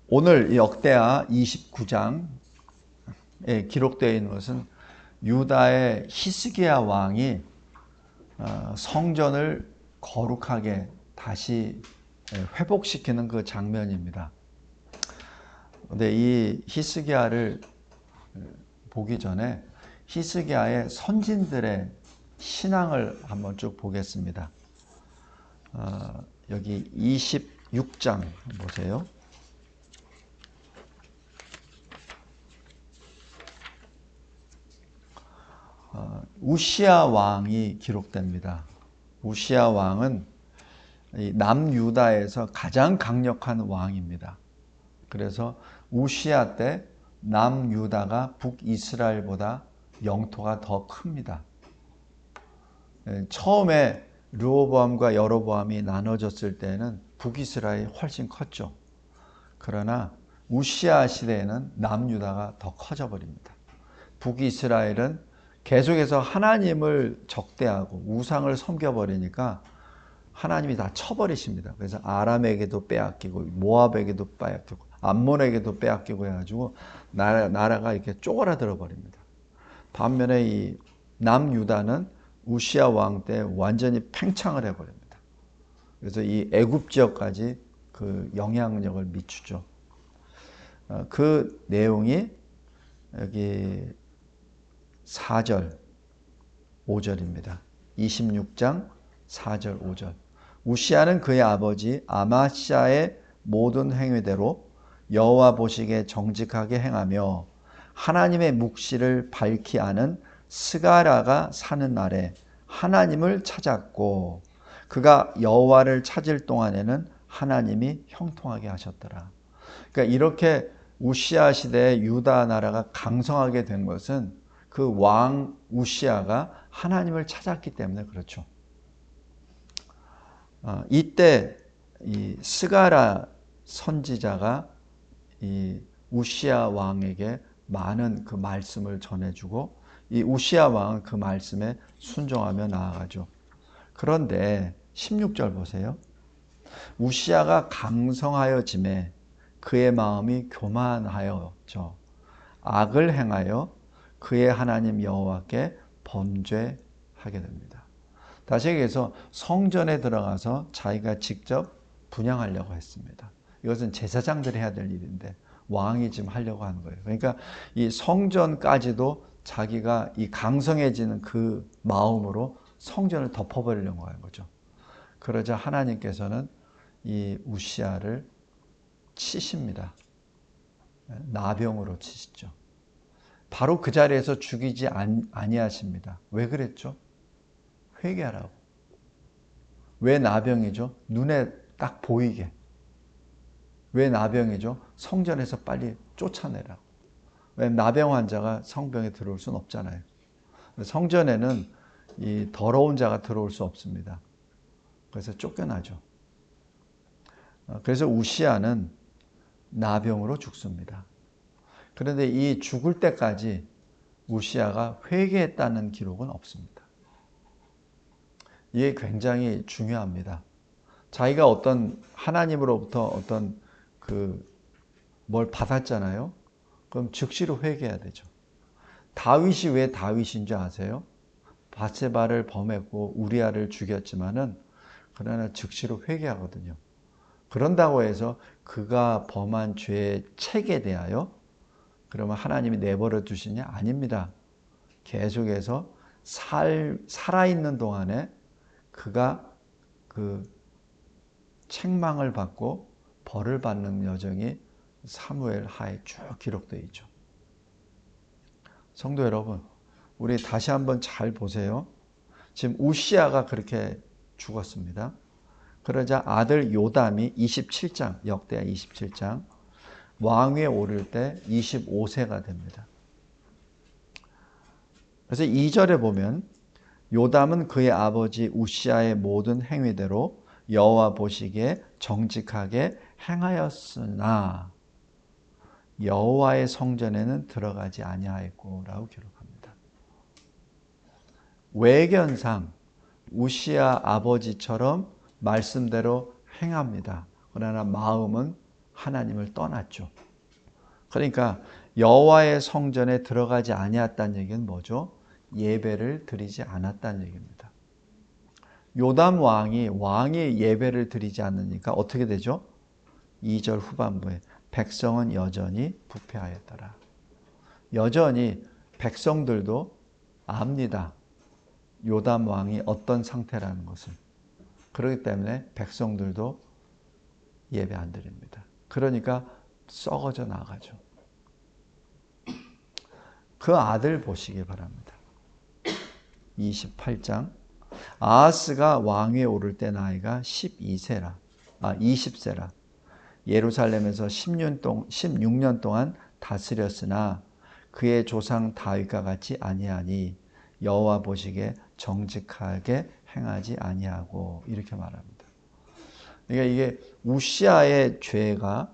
오늘 역대하 29장에 기록되어 있는 것은 유다의 히스기야 왕이 성전을 거룩하게 다시 회복시키는 그 장면입니다. 근데 이 히스기야를 보기 전에 히스기야의 선진들의 신앙을 한번 쭉 보겠습니다. 여기 26장 보세요. 우시야 왕이 기록됩니다. 우시야 왕은 남유다에서 가장 강력한 왕입니다. 그래서 우시야 때 남유다가 북이스라엘보다 영토가 더 큽니다. 처음에 르호보암과 여로보암이 나눠졌을 때는 북이스라엘이 훨씬 컸죠. 그러나 우시야 시대에는 남유다가 더 커져버립니다. 북이스라엘은 계속해서 하나님을 적대하고 우상을 섬겨버리니까 하나님이 다 쳐버리십니다. 그래서 아람에게도 빼앗기고 모압에게도 빼앗기고 암몬에게도 빼앗기고 해가지고 나라가 이렇게 쪼그라들어 버립니다. 반면에 이 남유다는 우시야 왕 때 완전히 팽창을 해버립니다. 그래서 이 애굽 지역까지 그 영향력을 미치죠. 그 내용이 여기 4절, 5절입니다. 26장 4절, 5절. 우시야는 그의 아버지 아마시아의 모든 행위대로 여호와 보시기에 정직하게 행하며 하나님의 묵시를 밝히 아는 스가랴가 사는 날에 하나님을 찾았고 그가 여호와를 찾을 동안에는 하나님이 형통하게 하셨더라. 그러니까 이렇게 우시야 시대에 유다 나라가 강성하게 된 것은 그 왕 우시야가 하나님을 찾았기 때문에 그렇죠. 이때 이 스가랴 선지자가 이 우시야 왕에게 많은 그 말씀을 전해주고 이 우시야 왕은 그 말씀에 순종하며 나아가죠. 그런데 16절 보세요. 우시야가 강성하여짐에 그의 마음이 교만하였죠. 악을 행하여 그의 하나님 여호와께 범죄하게 됩니다. 다시 얘기해서 성전에 들어가서 자기가 직접 분향하려고 했습니다. 이것은 제사장들이 해야 될 일인데 왕이 지금 하려고 하는 거예요. 그러니까 이 성전까지도 자기가 이 강성해지는 그 마음으로 성전을 덮어버리려고 하는 거죠. 그러자 하나님께서는 이 우시야를 치십니다. 나병으로 치시죠. 바로 그 자리에서 죽이지 아니하십니다. 왜 그랬죠? 회개하라고. 왜 나병이죠? 눈에 딱 보이게. 왜 나병이죠? 성전에서 빨리 쫓아내라고. 왜 나병 환자가 성벽에 들어올 수는 없잖아요. 성전에는 이 더러운 자가 들어올 수 없습니다. 그래서 쫓겨나죠. 그래서 우시야는 나병으로 죽습니다. 그런데 이 죽을 때까지 우시야가 회개했다는 기록은 없습니다. 이게 굉장히 중요합니다. 자기가 어떤 하나님으로부터 어떤 뭘 받았잖아요. 그럼 즉시로 회개해야 되죠. 다윗이 왜 다윗인 줄 아세요? 밧세바를 범했고 우리아를 죽였지만은 그러나 즉시로 회개하거든요. 그런다고 해서 그가 범한 죄의 책에 대하여 그러면 하나님이 내버려 두시냐? 아닙니다. 계속해서 살아있는 동안에 그가 그 책망을 받고 벌을 받는 여정이 사무엘 하에 쭉 기록되어 있죠. 성도 여러분, 우리 다시 한번 잘 보세요. 지금 우시야가 그렇게 죽었습니다. 그러자 아들 요담이 27장, 역대하 27장 왕위에 오를 때 25세가 됩니다. 그래서 2절에 보면 요담은 그의 아버지 우시야의 모든 행위대로 여호와 보시기에 정직하게 행하였으나 여호와의 성전에는 들어가지 아니하였고라고 기록합니다. 외견상 우시야 아버지처럼 말씀대로 행합니다. 그러나 마음은 하나님을 떠났죠. 그러니까 여호와의 성전에 들어가지 아니했다는 얘기는 뭐죠? 예배를 드리지 않았다는 얘기입니다. 요담 왕이 예배를 드리지 않으니까 어떻게 되죠? 2절 후반부에 백성은 여전히 부패하였더라. 여전히 백성들도 압니다. 요담 왕이 어떤 상태라는 것을. 그렇기 때문에 백성들도 예배 안 드립니다. 그러니까 썩어져 나가죠. 그 아들 보시기 바랍니다. 28장. 아하스가 왕위에 오를 때 나이가 20세라. 예루살렘에서 16년 동안 다스렸으나 그의 조상 다윗과 같이 아니하니 여호와 보시기에 정직하게 행하지 아니하고, 이렇게 말합니다. 그러니까 이게 우시아의 죄가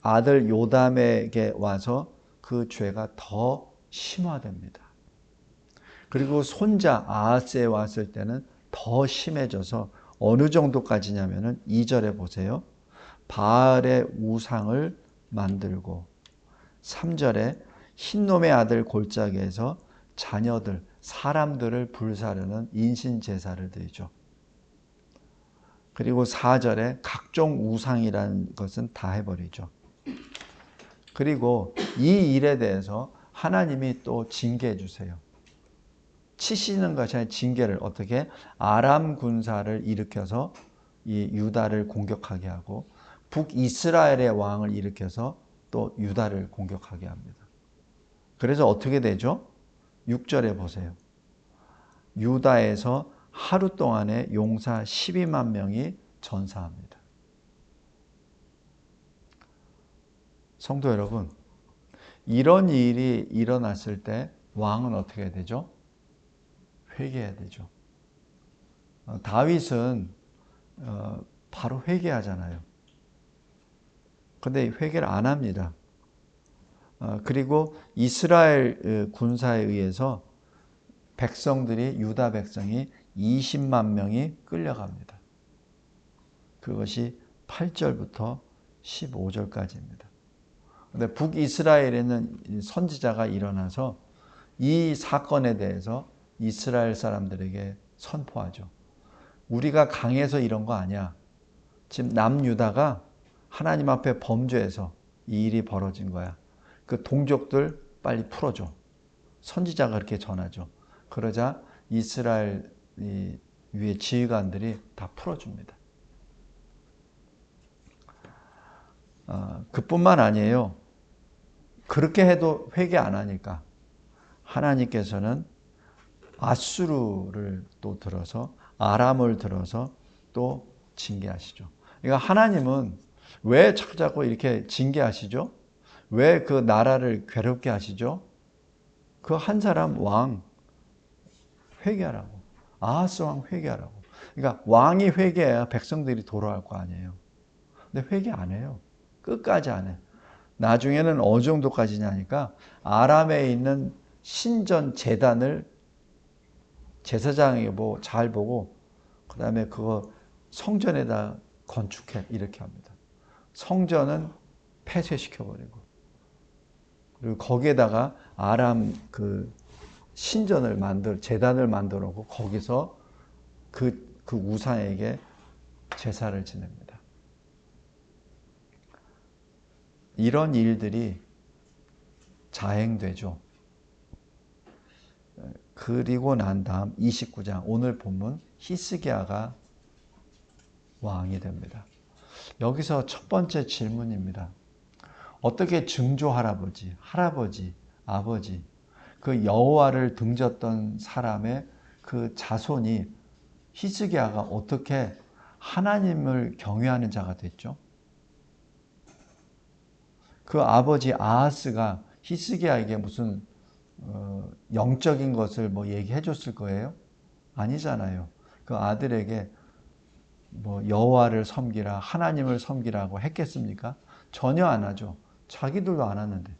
아들 요담에게 와서 그 죄가 더 심화됩니다. 그리고 손자 아하스에 왔을 때는 더 심해져서 어느 정도까지냐면은 2절에 보세요. 바알의 우상을 만들고, 3절에 흰놈의 아들 골짜기에서 자녀들, 사람들을 불사르는 인신제사를 드리죠. 그리고 4절에 각종 우상이라는 것은 다 해버리죠. 그리고 이 일에 대해서 하나님이 또 징계해 주세요. 치시는 것이 아니라 징계를, 어떻게? 아람 군사를 일으켜서 이 유다를 공격하게 하고, 북이스라엘의 왕을 일으켜서 또 유다를 공격하게 합니다. 그래서 어떻게 되죠? 6절에 보세요. 유다에서 하루 동안에 용사 12만 명이 전사합니다. 성도 여러분, 이런 일이 일어났을 때 왕은 어떻게 해야 되죠? 회개해야 되죠. 다윗은 바로 회개하잖아요. 근데 회개를 안 합니다. 그리고 이스라엘 군사에 의해서 백성들이, 유다 백성이 20만 명이 끌려갑니다. 그것이 8절부터 15절까지입니다. 근데 북이스라엘에는 선지자가 일어나서 이 사건에 대해서 이스라엘 사람들에게 선포하죠. 우리가 강해서 이런 거 아니야. 지금 남유다가 하나님 앞에 범죄해서 이 일이 벌어진 거야. 그 동족들 빨리 풀어줘. 선지자가 그렇게 전하죠. 그러자 이스라엘 위에 지휘관들이 다 풀어줍니다. 그뿐만 아니에요. 그렇게 해도 회개 안 하니까 하나님께서는 아수르를 또 들어서, 아람을 들어서 또 징계하시죠. 그러니까 하나님은 왜 자꾸 이렇게 징계하시죠? 왜 그 나라를 괴롭게 하시죠? 그 한 사람 왕 회개하라고. 아하스 왕 회개하라고. 그러니까 왕이 회개해야 백성들이 돌아갈 거 아니에요. 근데 회개 안 해요. 끝까지 안 해. 나중에는 어느 정도까지냐니까 아람에 있는 신전 제단을 제사장에게 뭐 잘 보고, 그 다음에 그거 성전에다 건축해, 이렇게 합니다. 성전은 폐쇄시켜버리고, 그리고 거기에다가 아람 그 신전을 제단을 만들어 놓고 거기서 그 우상에게 제사를 지냅니다. 이런 일들이 자행되죠. 그리고 난 다음 29장, 오늘 본문 히스기야가 왕이 됩니다. 여기서 첫 번째 질문입니다. 어떻게 증조 할아버지, 아버지, 그 여호와를 등졌던 사람의 그 자손이, 히스기야가 어떻게 하나님을 경외하는 자가 됐죠? 그 아버지 아하스가 히스기야에게 무슨 영적인 것을 뭐 얘기해 줬을 거예요? 아니잖아요. 그 아들에게 뭐 여호와를 섬기라, 하나님을 섬기라고 했겠습니까? 전혀 안 하죠. 자기들도 안 하는데.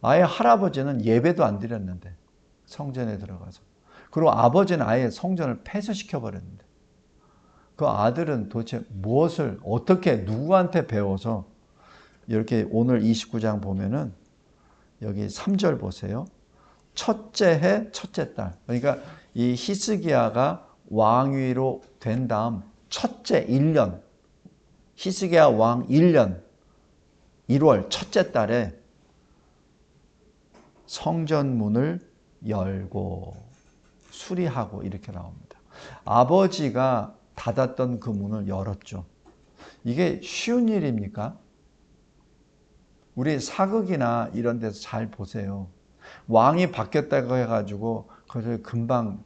아예 할아버지는 예배도 안 드렸는데, 성전에 들어가서. 그리고 아버지는 아예 성전을 폐쇄시켜 버렸는데, 그 아들은 도대체 무엇을 어떻게 누구한테 배워서 이렇게 오늘 29장 보면은 여기 3절 보세요. 첫째 해 첫째 달. 그러니까 이 히스기야가 왕위로 된 다음 첫째 1년, 히스기야 왕 1년 1월 첫째 달에 성전문을 열고 수리하고 이렇게 나옵니다. 아버지가 닫았던 그 문을 열었죠. 이게 쉬운 일입니까? 우리 사극이나 이런 데서 잘 보세요. 왕이 바뀌었다고 해가지고 그것을 금방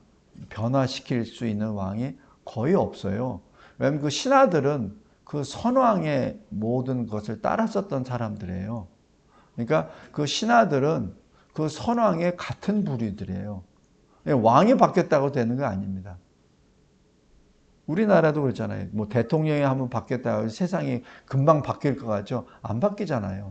변화시킬 수 있는 왕이 거의 없어요. 왜냐하면 그 신하들은 그 선왕의 모든 것을 따랐었던 사람들이에요. 그러니까 그 신하들은 그 선왕의 같은 부류들이에요. 왕이 바뀌었다고 되는 거 아닙니다. 우리나라도 그렇잖아요. 뭐 대통령이 한번 바뀌었다고 세상이 금방 바뀔 것 같죠? 안 바뀌잖아요.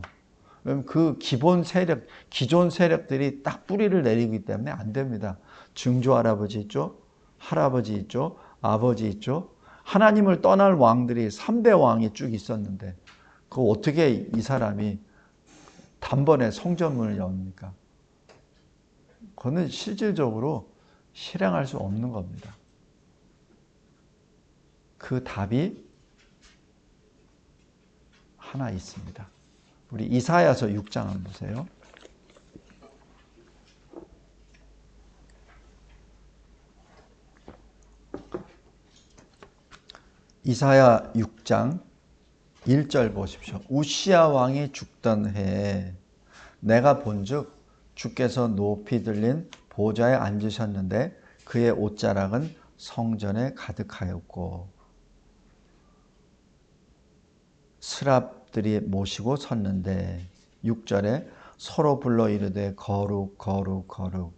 왜냐면 그 기존 세력들이 딱 뿌리를 내리기 때문에 안 됩니다. 증조 할아버지 있죠? 할아버지 있죠? 아버지 있죠? 하나님을 떠날 왕들이 3대 왕이 쭉 있었는데 그 어떻게 이 사람이 단번에 성전문을 엽니까? 그거는 실질적으로 실행할 수 없는 겁니다. 그 답이 하나 있습니다. 우리 이사야서 6장을 보세요. 이사야 6장 1절 보십시오. 우시야 왕이 죽던 해에 내가 본즉 주께서 높이 들린 보좌에 앉으셨는데 그의 옷자락은 성전에 가득하였고 스랍들이 모시고 섰는데 6절에 서로 불러 이르되 거룩 거룩 거룩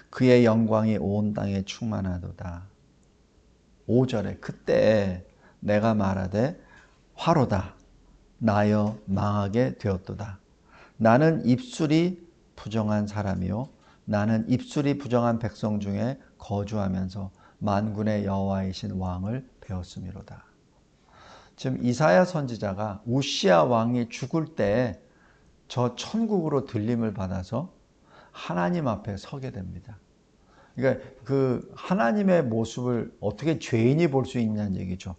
그의 영광이 온 땅에 충만하도다. 5절에 그때 내가 말하되 화로다 나여 망하게 되었도다. 나는 입술이 부정한 사람이요 나는 입술이 부정한 백성 중에 거주하면서 만군의 여호와이신 왕을 배웠음이로다. 지금 이사야 선지자가 우시야 왕이 죽을 때 저 천국으로 들림을 받아서 하나님 앞에 서게 됩니다. 그러니까 그 하나님의 모습을 어떻게 죄인이 볼 수 있냐는 얘기죠.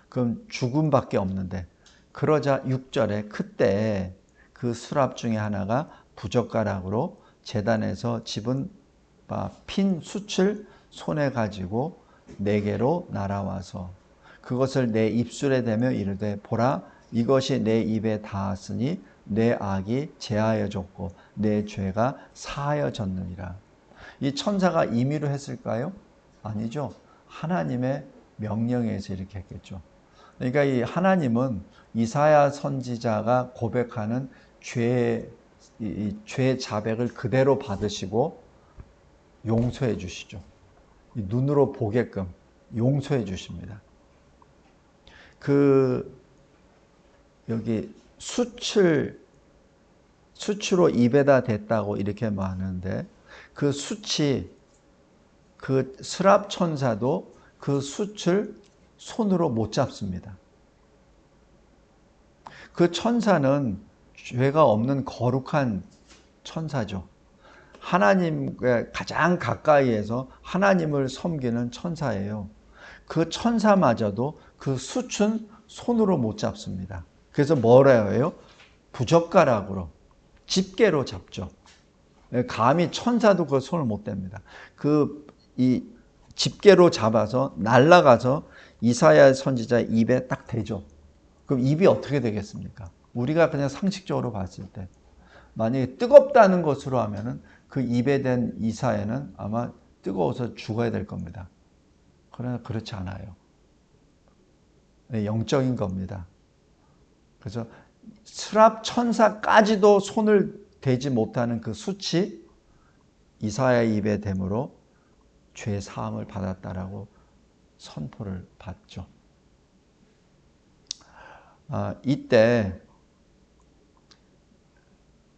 그럼 죽음밖에 없는데 그러자 6절에 그때 그 수랍 중에 하나가 부젓가락으로 제단에서 집은 핀 숯을 손에 가지고 내게로 날아와서 그것을 내 입술에 대며 이르되 보라 이것이 내 입에 닿았으니 내 악이 제하여졌고 내 죄가 사하여졌느니라. 이 천사가 임의로 했을까요? 아니죠. 하나님의 명령에 의해서 이렇게 했겠죠. 그러니까 이 하나님은 이사야 선지자가 고백하는 죄 자백을 그대로 받으시고 용서해 주시죠. 눈으로 보게끔 용서해 주십니다. 여기 수치로 입에다 댔다고 이렇게 말하는데 그 수치, 그 스랍 천사도 그 숯을 손으로 못 잡습니다. 그 천사는 죄가 없는 거룩한 천사죠. 하나님과 가장 가까이에서 하나님을 섬기는 천사예요. 그 천사마저도 그 숯은 손으로 못 잡습니다. 그래서 뭐라 해요? 부젓가락으로, 집게로 잡죠. 감히 천사도 그 손을 못 댑니다. 이 집게로 잡아서 날아가서 이사야 선지자 입에 딱 대죠. 그럼 입이 어떻게 되겠습니까? 우리가 그냥 상식적으로 봤을 때 만약에 뜨겁다는 것으로 하면은 그 입에 댄 이사야는 아마 뜨거워서 죽어야 될 겁니다. 그러나 그렇지 않아요. 영적인 겁니다. 그래서 스랍 천사까지도 손을 대지 못하는 그 숯이 이사야의 입에 댐으로 죄 사함을 받았다라고 선포를 받죠. 이때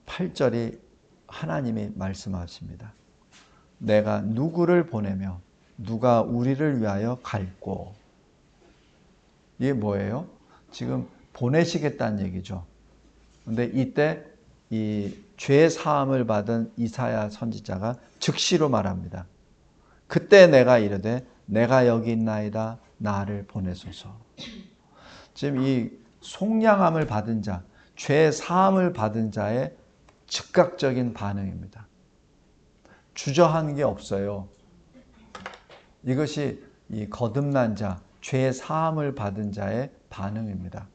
8절이 하나님이 말씀하십니다. 내가 누구를 보내며 누가 우리를 위하여 갈꼬. 이게 뭐예요? 지금 보내시겠다는 얘기죠. 근데 이때 이 죄 사함을 받은 이사야 선지자가 즉시로 말합니다. 그때 내가 이르되 내가 여기 있나이다 나를 보내소서. 지금 이 속량함을 받은 자, 죄 사함을 받은 자의 즉각적인 반응입니다. 주저하는 게 없어요. 이것이 이 거듭난 자, 죄 사함을 받은 자의 반응입니다.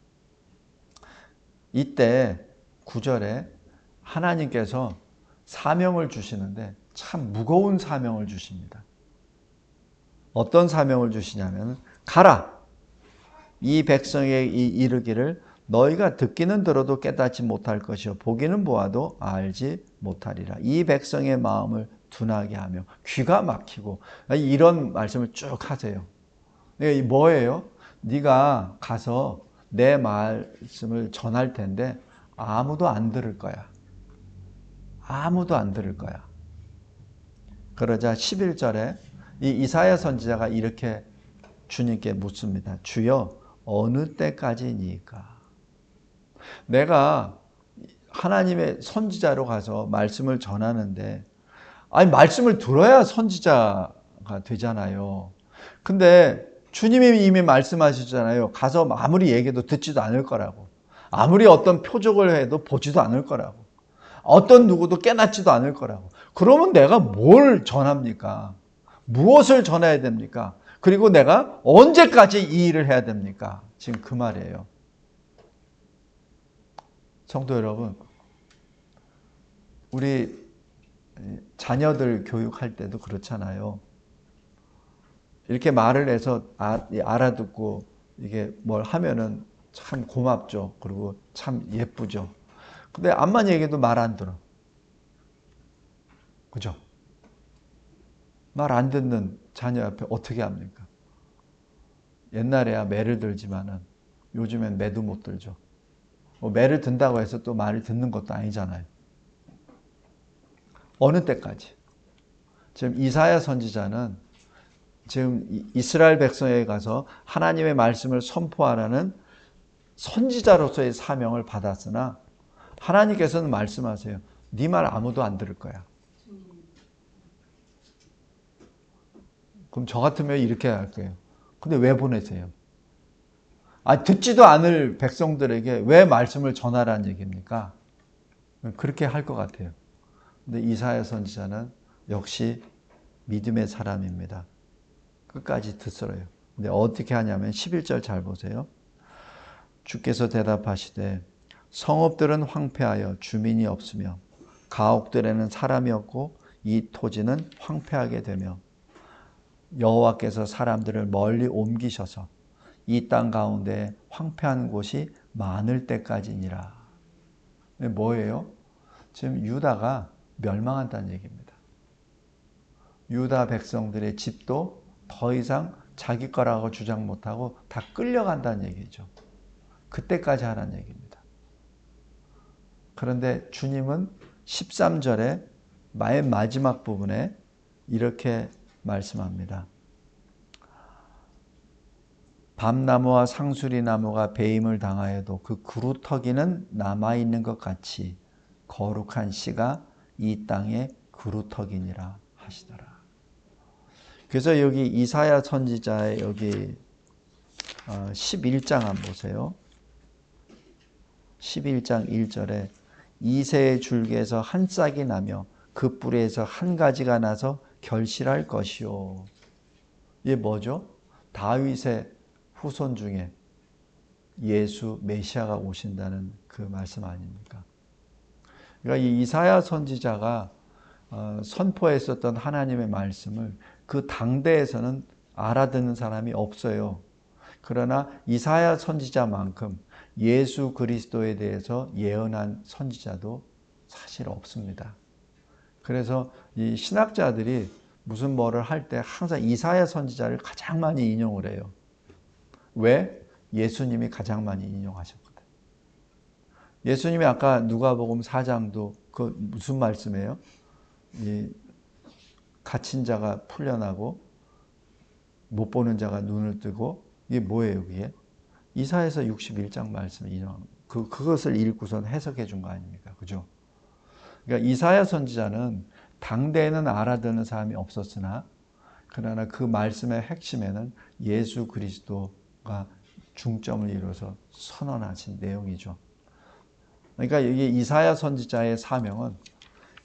이때 9절에 하나님께서 사명을 주시는데 참 무거운 사명을 주십니다. 어떤 사명을 주시냐면 가라! 이 백성에게 이르기를 너희가 듣기는 들어도 깨닫지 못할 것이요 보기는 보아도 알지 못하리라. 이 백성의 마음을 둔하게 하며 귀가 막히고 이런 말씀을 쭉 하세요. 이게 뭐예요? 네가 가서 내 말씀을 전할 텐데 아무도 안 들을 거야. 아무도 안 들을 거야. 그러자 11절에 이 이사야 선지자가 이렇게 주님께 묻습니다. 주여 어느 때까지니까? 내가 하나님의 선지자로 가서 말씀을 전하는데 아니 말씀을 들어야 선지자가 되잖아요. 근데 주님이 이미 말씀하셨잖아요. 가서 아무리 얘기해도 듣지도 않을 거라고. 아무리 어떤 표적을 해도 보지도 않을 거라고. 어떤 누구도 깨닫지도 않을 거라고. 그러면 내가 뭘 전합니까? 무엇을 전해야 됩니까? 그리고 내가 언제까지 이 일을 해야 됩니까? 지금 그 말이에요. 성도 여러분, 우리 자녀들 교육할 때도 그렇잖아요. 이렇게 말을 해서 알아듣고 이게 뭘 하면은 참 고맙죠. 그리고 참 예쁘죠. 근데 암만 얘기해도 말 안 들어. 그죠? 말 안 듣는 자녀 앞에 어떻게 합니까? 옛날에야 매를 들지만은 요즘엔 매도 못 들죠. 매를 든다고 해서 또 말을 듣는 것도 아니잖아요. 어느 때까지? 지금 이사야 선지자는 지금 이스라엘 백성에 가서 하나님의 말씀을 선포하라는 선지자로서의 사명을 받았으나 하나님께서는 말씀하세요. 네 말 아무도 안 들을 거야. 그럼 저 같으면 이렇게 할 거예요. 근데 왜 보내세요? 듣지도 않을 백성들에게 왜 말씀을 전하라는 얘기입니까? 그렇게 할 것 같아요. 근데 이사야 선지자는 역시 믿음의 사람입니다. 끝까지 듣어요. 근데 어떻게 하냐면 11절 잘 보세요. 주께서 대답하시되 성읍들은 황폐하여 주민이 없으며 가옥들에는 사람이 없고 이 토지는 황폐하게 되며 여호와께서 사람들을 멀리 옮기셔서 이 땅 가운데 황폐한 곳이 많을 때까지니라. 뭐예요? 지금 유다가 멸망한다는 얘기입니다. 유다 백성들의 집도 더 이상 자기 거라고 주장 못하고 다 끌려간다는 얘기죠. 그때까지 하라는 얘기입니다. 그런데 주님은 13절에 맨 마지막 부분에 이렇게 말씀합니다. 밤나무와 상수리나무가 배임을 당하여도 그 그루터기는 남아있는 것 같이 거룩한 씨가 이 땅의 그루터기니라 하시더라. 그래서 여기 이사야 선지자의 여기 11장 한번 보세요. 11장 1절에 이새의 줄기에서 한 싹이 나며 그 뿌리에서 한 가지가 나서 결실할 것이요. 이게 뭐죠? 다윗의 후손 중에 예수 메시아가 오신다는 그 말씀 아닙니까? 그러니까 이 이사야 선지자가 선포했었던 하나님의 말씀을 그 당대에서는 알아듣는 사람이 없어요. 그러나 이사야 선지자만큼 예수 그리스도에 대해서 예언한 선지자도 사실 없습니다. 그래서 이 신학자들이 무슨 뭐를 할 때 항상 이사야 선지자를 가장 많이 인용을 해요. 왜? 예수님이 가장 많이 인용하셨거든. 예수님이 아까 누가복음 4장도 그 무슨 말씀이에요? 이 갇힌 자가 풀려나고 못 보는 자가 눈을 뜨고 이게 뭐예요, 그게? 이사야서 61장 말씀을 인용합니다. 그것을 읽고선 해석해 준 거 아닙니까? 그죠? 그러니까 이사야 선지자는 당대에는 알아듣는 사람이 없었으나 그러나 그 말씀의 핵심에는 예수 그리스도가 중점을 이루어서 선언하신 내용이죠. 그러니까 이게 이사야 선지자의 사명은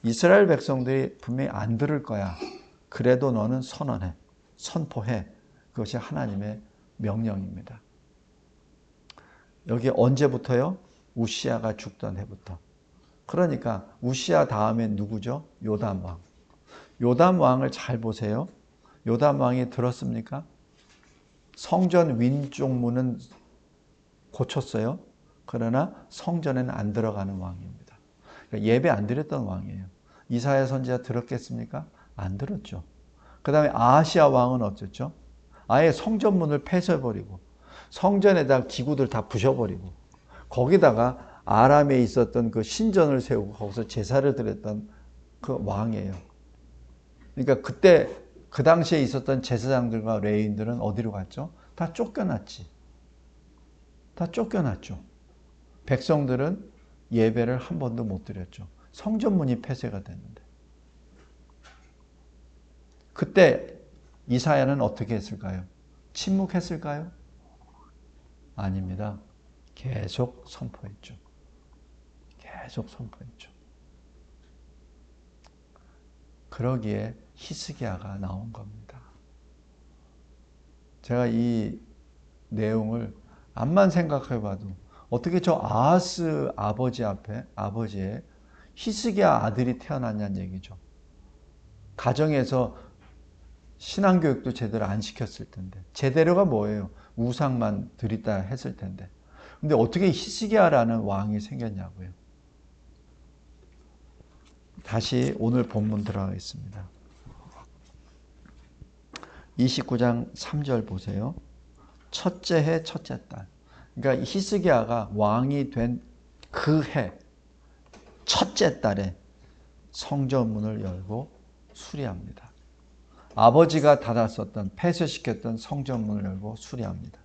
이스라엘 백성들이 분명히 안 들을 거야. 그래도 너는 선언해. 선포해. 그것이 하나님의 명령입니다. 여기 언제부터요? 우시아가 죽던 해부터. 그러니까 우시아 다음에 누구죠? 요담 왕. 요담 왕을 잘 보세요. 요담 왕이 들었습니까? 성전 윈쪽문은 고쳤어요. 그러나 성전에는 안 들어가는 왕입니다. 그러니까 예배 안 드렸던 왕이에요. 이사야 선지자 들었겠습니까? 안 들었죠. 그 다음에 아하시아 왕은 어쨌죠? 아예 성전문을 폐쇄해버리고 성전에다 기구들 다 부셔버리고 거기다가 아람에 있었던 그 신전을 세우고 거기서 제사를 드렸던 그 왕이에요. 그러니까 그때 그 당시에 있었던 제사장들과 레위인들은 어디로 갔죠? 다 쫓겨났지. 다 쫓겨났죠. 백성들은 예배를 한 번도 못 드렸죠. 성전문이 폐쇄가 됐는데. 그때 이사야는 어떻게 했을까요? 침묵했을까요? 아닙니다. 계속 선포했죠. 계속 선포했죠. 그러기에 히스기야가 나온 겁니다. 제가 이 내용을 암만 생각해 봐도 어떻게 저 아하스 아버지의 히스기야 아들이 태어났냐는 얘기죠. 가정에서 신앙교육도 제대로 안 시켰을 텐데. 제대로가 뭐예요? 우상만 드리다 했을 텐데. 근데 어떻게 히스기야라는 왕이 생겼냐고요. 다시 오늘 본문 들어가겠습니다. 29장 3절 보세요. 첫째 해 첫째 달. 그러니까 히스기야가 왕이 된 그 해 첫째 달에 성전문을 열고 수리합니다. 아버지가 닫았었던 폐쇄시켰던 성전문을 열고 수리합니다.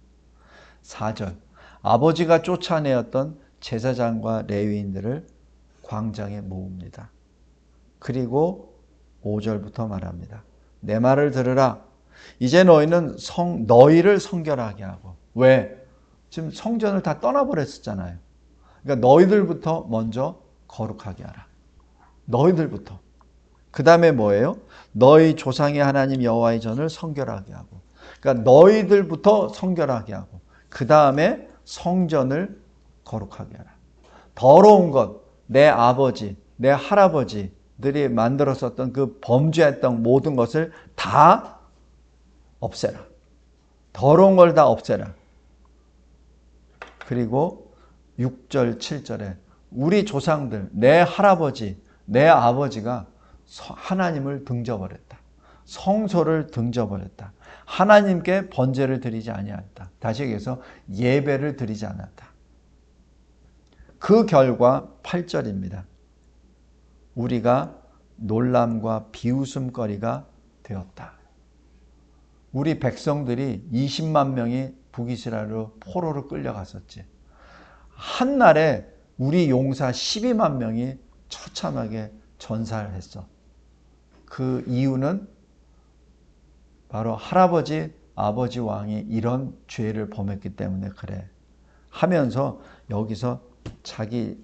4절. 아버지가 쫓아내었던 제사장과 레위인들을 광장에 모읍니다. 그리고 5절부터 말합니다. 내 말을 들으라. 이제 너희는 너희를 성결하게 하고. 왜? 지금 성전을 다 떠나버렸었잖아요. 그러니까 너희들부터 먼저 거룩하게 하라. 너희들부터. 그 다음에 뭐예요? 너희 조상의 하나님 여호와의 전을 성결하게 하고. 그러니까 너희들부터 성결하게 하고. 그 다음에 성전을 거룩하게 하라. 더러운 것, 내 아버지, 내 할아버지들이 만들었었던 그 범죄했던 모든 것을 다 없애라. 더러운 걸 다 없애라. 그리고 6절, 7절에 우리 조상들, 내 할아버지, 내 아버지가 하나님을 등져버렸다. 성소를 등져버렸다. 하나님께 번제를 드리지 아니하였다. 다시 얘기해서 예배를 드리지 않았다. 그 결과 8절입니다. 우리가 놀람과 비웃음거리가 되었다. 우리 백성들이 20만 명이 북이스라엘로 포로로 끌려갔었지. 한날에 우리 용사 12만 명이 처참하게 전사를 했어. 그 이유는 바로 할아버지, 아버지 왕이 이런 죄를 범했기 때문에 그래. 하면서 여기서 자기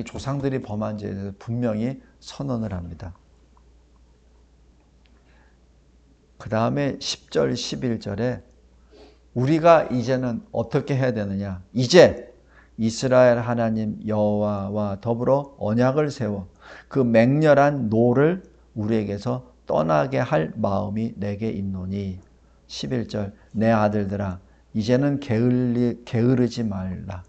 조상들이 범한 죄에 대해서 분명히 선언을 합니다. 그 다음에 10절, 11절에 우리가 이제는 어떻게 해야 되느냐. 이제 이스라엘 하나님 여호와와 더불어 언약을 세워 그 맹렬한 노를 우리에게서 떠나게 할 마음이 내게 있노니. 11절 내 아들들아 이제는 게으르지 말라.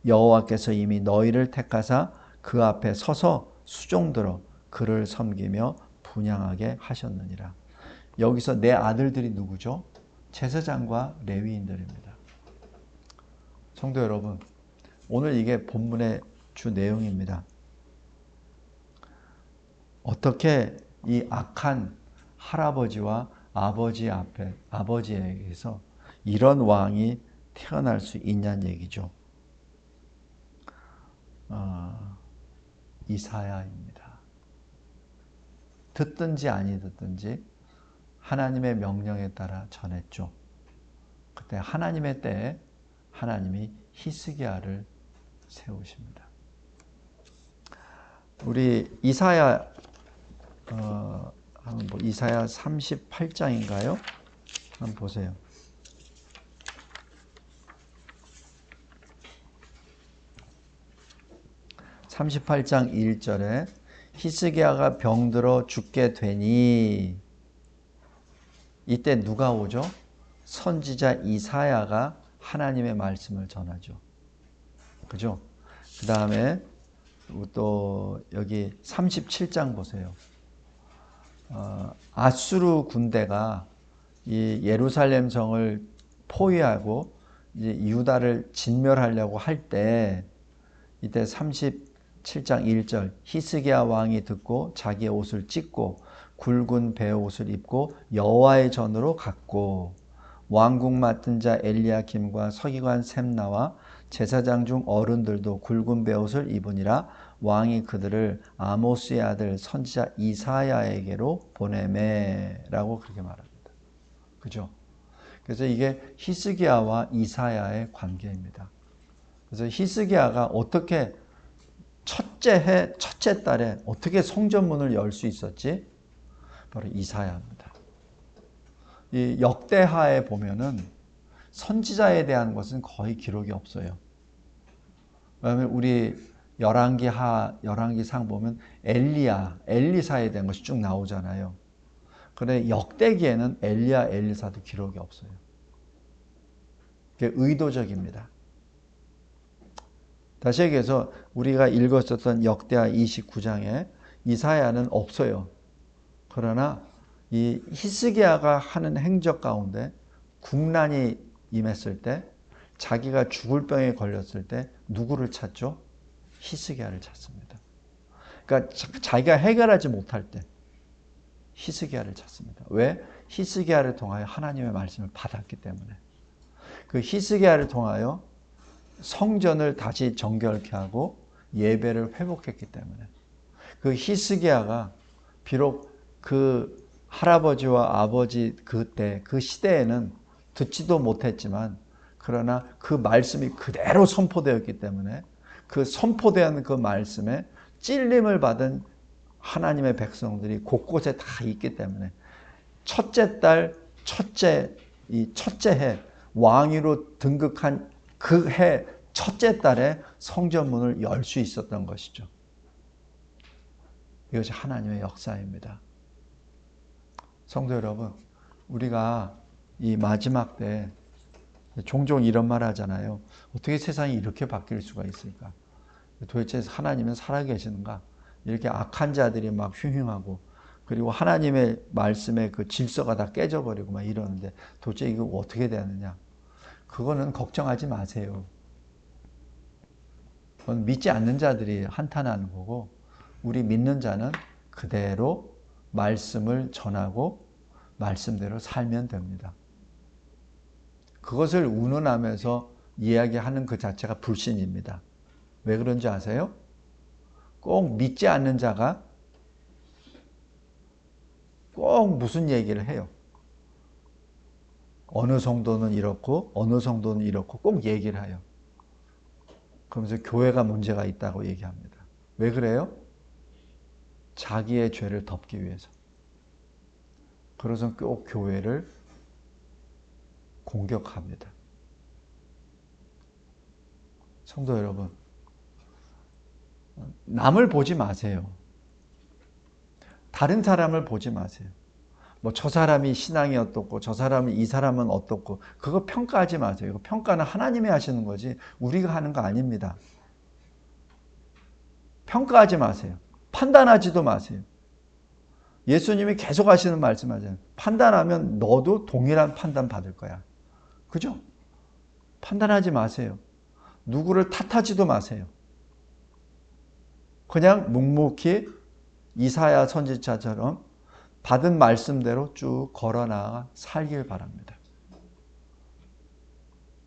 여호와께서 이미 너희를 택하사 그 앞에 서서 수종들어 그를 섬기며 분향하게 하셨느니라. 여기서 내 아들들이 누구죠? 제사장과 레위인들입니다. 성도 여러분, 오늘 이게 본문의 주 내용입니다. 어떻게 이 악한 할아버지와 아버지에게서 이런 왕이 태어날 수 있냐는 얘기죠. 이사야입니다. 듣든지 아니 듣든지 하나님의 명령에 따라 전했죠. 그때 하나님의 때에 하나님이 히스기야를 세우십니다. 우리 이사야 이사야 38장인가요? 한번 보세요. 38장 1절에 히스기야가 병들어 죽게 되니, 이때 누가 오죠? 선지자 이사야가 하나님의 말씀을 전하죠. 그죠? 그 다음에 또 여기 37장 보세요. 아수르 군대가 이 예루살렘 성을 포위하고 이제 유다를 진멸하려고 할 때, 이때 37장 1절 히스기야 왕이 듣고 자기의 옷을 찢고 굵은 베옷을 입고 여호와의 전으로 갔고, 왕국 맡은 자 엘리야김과 서기관 셈나와 제사장 중 어른들도 굵은 베옷을 입으니라. 왕이 그들을 아모스의 아들 선지자 이사야에게로 보내매라고 그렇게 말합니다. 그죠? 그래서 이게 히스기야와 이사야의 관계입니다. 그래서 히스기야가 어떻게 첫째 해, 첫째 달에 어떻게 성전문을 열 수 있었지? 바로 이사야입니다. 이 역대하에 보면은 선지자에 대한 것은 거의 기록이 없어요. 왜냐하면 우리 열왕기상 보면 엘리사에 대한 것이 쭉 나오잖아요. 그런데 역대기에는 엘리사도 기록이 없어요. 그게 의도적입니다. 다시 얘기해서 우리가 읽었었던 역대하 29장에 이사야는 없어요. 그러나 이 히스기야가 하는 행적 가운데 국난이 임했을 때, 자기가 죽을 병에 걸렸을 때 누구를 찾죠? 히스기야를 찾습니다. 그러니까 자기가 해결하지 못할 때 히스기야를 찾습니다. 왜? 히스기야를 통하여 하나님의 말씀을 받았기 때문에. 그 히스기야를 통하여 성전을 다시 정결케 하고 예배를 회복했기 때문에. 그 히스기야가 비록 그 할아버지와 아버지 그때 그 시대에는 듣지도 못했지만, 그러나 그 말씀이 그대로 선포되었기 때문에 그 선포된 그 말씀에 찔림을 받은 하나님의 백성들이 곳곳에 다 있기 때문에 첫째 달 첫째 해 왕위로 등극한 그 해 첫째 달에 성전문을 열 수 있었던 것이죠. 이것이 하나님의 역사입니다. 성도 여러분, 우리가 이 마지막 때 종종 이런 말 하잖아요. 어떻게 세상이 이렇게 바뀔 수가 있을까? 도대체 하나님은 살아계시는가? 이렇게 악한 자들이 막 흉흉하고, 그리고 하나님의 말씀의 그 질서가 다 깨져버리고 막 이러는데 도대체 이거 어떻게 되느냐? 그거는 걱정하지 마세요. 그건 믿지 않는 자들이 한탄하는 거고, 우리 믿는 자는 그대로 말씀을 전하고 말씀대로 살면 됩니다. 그것을 운운하면서 이야기하는 그 자체가 불신입니다. 왜 그런지 아세요? 꼭 믿지 않는 자가 꼭 무슨 얘기를 해요. 어느 정도는 이렇고 어느 정도는 이렇고 꼭 얘기를 해요. 그러면서 교회가 문제가 있다고 얘기합니다. 왜 그래요? 자기의 죄를 덮기 위해서. 그래서 꼭 교회를 공격합니다. 성도 여러분, 남을 보지 마세요. 다른 사람을 보지 마세요. 뭐 저 사람이 신앙이 어떻고 저 사람이 이 사람은 어떻고 그거 평가하지 마세요. 평가는 하나님이 하시는 거지 우리가 하는 거 아닙니다. 평가하지 마세요. 판단하지도 마세요. 예수님이 계속 하시는 말씀하잖아요. 판단하면 너도 동일한 판단 받을 거야. 그죠? 판단하지 마세요. 누구를 탓하지도 마세요. 그냥 묵묵히 이사야 선지자처럼 받은 말씀대로 쭉 걸어나가 살길 바랍니다.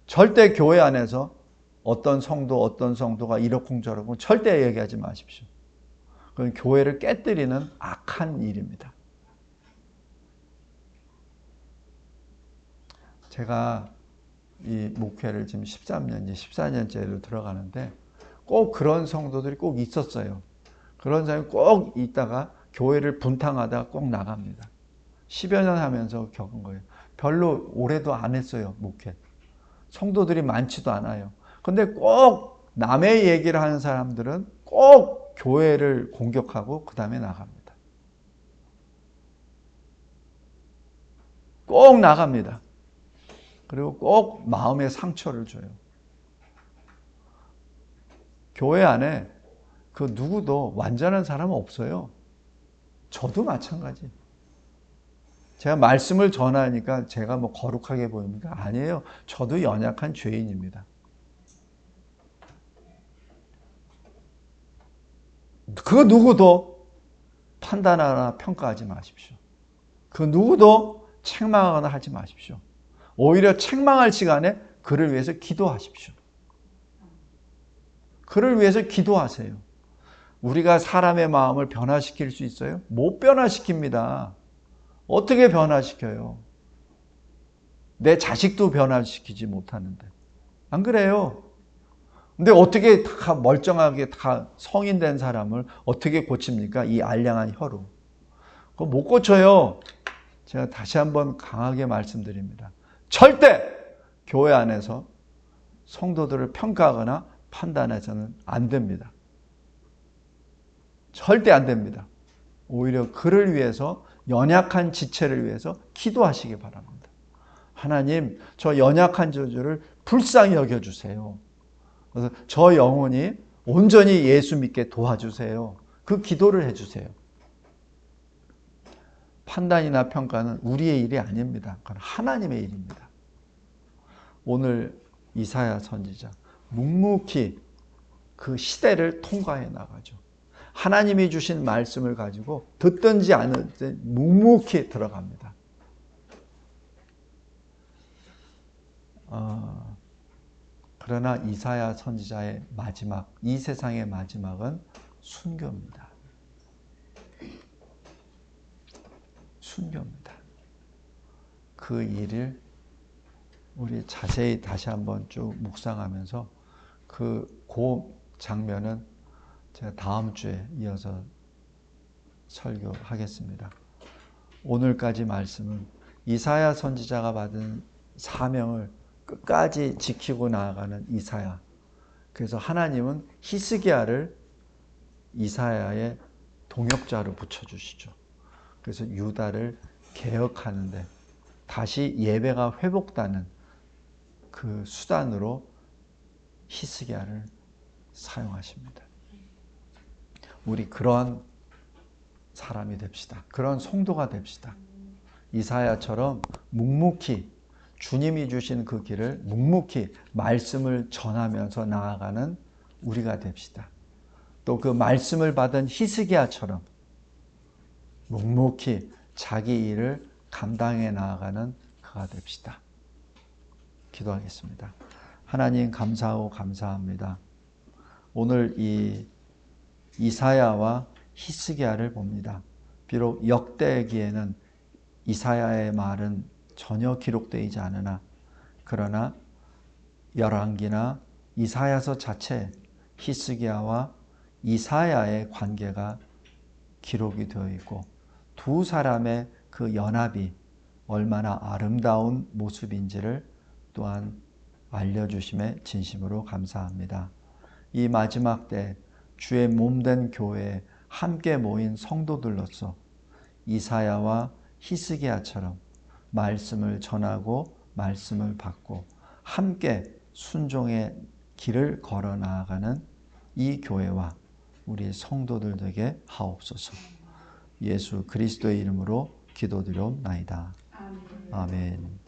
절대 교회 안에서 어떤 성도가 이러쿵저러쿵 절대 얘기하지 마십시오. 그건 교회를 깨뜨리는 악한 일입니다. 제가 이 목회를 지금 13년째, 14년째로 들어가는데 꼭 그런 성도들이 꼭 있었어요. 그런 사람이 꼭 있다가 교회를 분탕하다가 꼭 나갑니다. 10여 년 하면서 겪은 거예요. 별로 오래도 안 했어요, 목회. 성도들이 많지도 않아요. 근데 꼭 남의 얘기를 하는 사람들은 꼭 교회를 공격하고 그 다음에 나갑니다. 꼭 나갑니다. 그리고 꼭 마음에 상처를 줘요. 교회 안에 그 누구도 완전한 사람은 없어요. 저도 마찬가지. 제가 말씀을 전하니까 제가 뭐 거룩하게 보입니까? 아니에요. 저도 연약한 죄인입니다. 그 누구도 판단하거나 평가하지 마십시오. 그 누구도 책망하거나 하지 마십시오. 오히려 책망할 시간에 그를 위해서 기도하십시오. 그를 위해서 기도하세요. 우리가 사람의 마음을 변화시킬 수 있어요? 못 변화시킵니다. 어떻게 변화시켜요? 내 자식도 변화시키지 못하는데. 안 그래요? 근데 어떻게 다 멀쩡하게 다 성인 된 사람을 어떻게 고칩니까? 이 알량한 혀로. 그거 못 고쳐요. 제가 다시 한번 강하게 말씀드립니다. 절대 교회 안에서 성도들을 평가하거나 판단해서는 안 됩니다. 절대 안 됩니다. 오히려 그를 위해서 연약한 지체를 위해서 기도하시기 바랍니다. 하나님, 저 연약한 저주를 불쌍히 여겨주세요. 그래서 저 영혼이 온전히 예수 믿게 도와주세요. 그 기도를 해주세요. 판단이나 평가는 우리의 일이 아닙니다. 그건 하나님의 일입니다. 오늘 이사야 선지자 묵묵히 그 시대를 통과해 나가죠. 하나님이 주신 말씀을 가지고 듣든지 안 듣든지 묵묵히 들어갑니다. 그러나 이사야 선지자의 마지막, 이 세상의 마지막은 순교입니다. 순교입니다. 그 일을 우리 자세히 다시 한번 쭉 묵상하면서 그 장면은 제가 다음 주에 이어서 설교하겠습니다. 오늘까지 말씀은 이사야 선지자가 받은 사명을 끝까지 지키고 나아가는 이사야. 그래서 하나님은 히스기야를 이사야의 동역자로 붙여주시죠. 그래서 유다를 개혁하는데 다시 예배가 회복되는 그 수단으로 히스기야를 사용하십니다. 우리 그런 사람이 됩시다. 그런 성도가 됩시다. 이사야처럼 묵묵히 주님이 주신 그 길을 묵묵히 말씀을 전하면서 나아가는 우리가 됩시다. 또 그 말씀을 받은 히스기야처럼 묵묵히 자기 일을 감당해 나아가는 그가 됩시다. 기도하겠습니다. 하나님 감사하고 감사합니다. 오늘 이 이사야와 히스기야를 봅니다. 비록 역대기에는 이사야의 말은 전혀 기록되지 않으나 그러나 열왕기나 이사야서 자체 히스기야와 이사야의 관계가 기록이 되어 있고 두 사람의 그 연합이 얼마나 아름다운 모습인지를 또한 알려주심에 진심으로 감사합니다. 이 마지막 때 주의 몸된 교회에 함께 모인 성도들로서 이사야와 히스기야처럼 말씀을 전하고 말씀을 받고 함께 순종의 길을 걸어 나아가는 이 교회와 우리 성도들 되게 하옵소서. 예수 그리스도의 이름으로 기도드리옵나이다. 아멘.